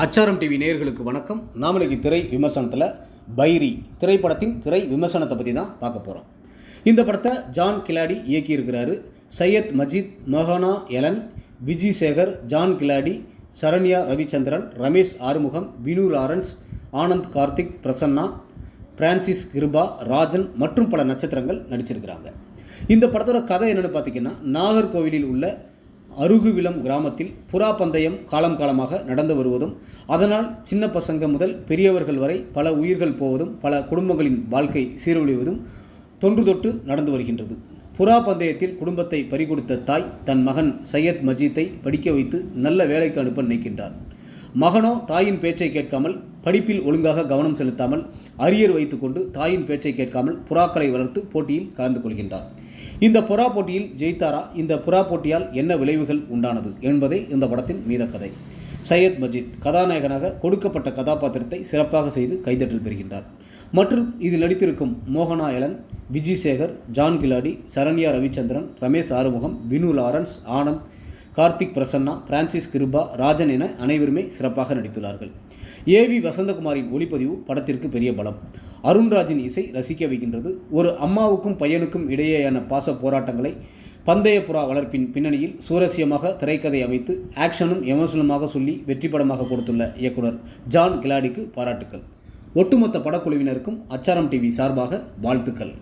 அச்சாரம் டிவி நேயர்களுக்கு வணக்கம். நாம் இன்னைக்கு திரை விமர்சனத்தில் பைரி திரைப்படத்தின் திரை விமர்சனத்தை பற்றி தான் பார்க்க போகிறோம். இந்த படத்தை ஜான் கிலாடி இயக்கியிருக்கிறாரு. சையத் மஜீத், மோகனா Ellen, Vijay Sekar, John Kiladi, Saranya Ravichandran, Ramesh Arumugam, Vinu Lawrence, Anand Karthik, Prasanna, Francis Kiruba, Rajan மற்றும் பல நட்சத்திரங்கள் நடிச்சிருக்கிறாங்க. இந்த படத்தோட கதை என்னென்னு பார்த்தீங்கன்னா, நாகர்கோவிலில் உள்ள அருகுவிளம் கிராமத்தில் புறா பந்தயம் காலமாக நடந்து வருவதும், அதனால் சின்ன பசங்க முதல் பெரியவர்கள் வரை பல உயிர்கள் போவதும், பல குடும்பங்களின் வாழ்க்கை சீரழிவதும் தொன்று தொட்டு நடந்து வருகின்றது. புறா பந்தயத்தில் குடும்பத்தை பறிகொடுத்த தாய் தன் மகன் சையத் மஜீத்தை படிக்க வைத்து நல்ல வேலைக்கு அனுப்ப நினைக்கின்றார். மகனோ தாயின் பேச்சை கேட்காமல், படிப்பில் ஒழுங்காக கவனம் செலுத்தாமல், அரியர் வைத்துக்கொண்டு தாயின் பேச்சை கேட்காமல் புறாக்களை வளர்த்து போட்டியில் கலந்து கொள்கின்றார். இந்த புறா போட்டியில் ஜெயித்தாரா? இந்த புறா போட்டியால் என்ன விளைவுகள் உண்டானது என்பதே இந்த படத்தின் மீத கதை. சையத் மஜீத் கதாநாயகனாக கொடுக்கப்பட்ட கதாபாத்திரத்தை சிறப்பாக செய்து கைதட்டல் பெறுகின்றார். மற்றும் இதில் நடித்திருக்கும் மோகனா Ellen, Vijay Sekar, John Kiladi, Saranya Ravichandran, Ramesh Arumugam, Vinu Lawrence, Anand Karthik, Prasanna, Francis Kiruba, Rajan என அனைவருமே சிறப்பாக நடித்துள்ளார்கள். ஏவி வசந்தகுமாரின் ஒளிப்பதிவு படத்திற்கு பெரிய பலம். அருண்ராஜின் இசை ரசிக்க வைக்கின்றது. ஒரு அம்மாவுக்கும் பையனுக்கும் இடையேயான பாச போராட்டங்களை பந்தய புறா வளர்ப்பின் பின்னணியில் சுவாரஸ்யமாக திரைக்கதை அமைத்து ஆக்ஷனும் எமோஷனலுமாக சொல்லி வெற்றி படமாக கொடுத்துள்ள இயக்குனர் ஜான் கிலாடிக்கு பாராட்டுக்கள். ஒட்டுமொத்த படக்குழுவினருக்கும் அச்சாரம் டிவி சார்பாக வாழ்த்துக்கள்.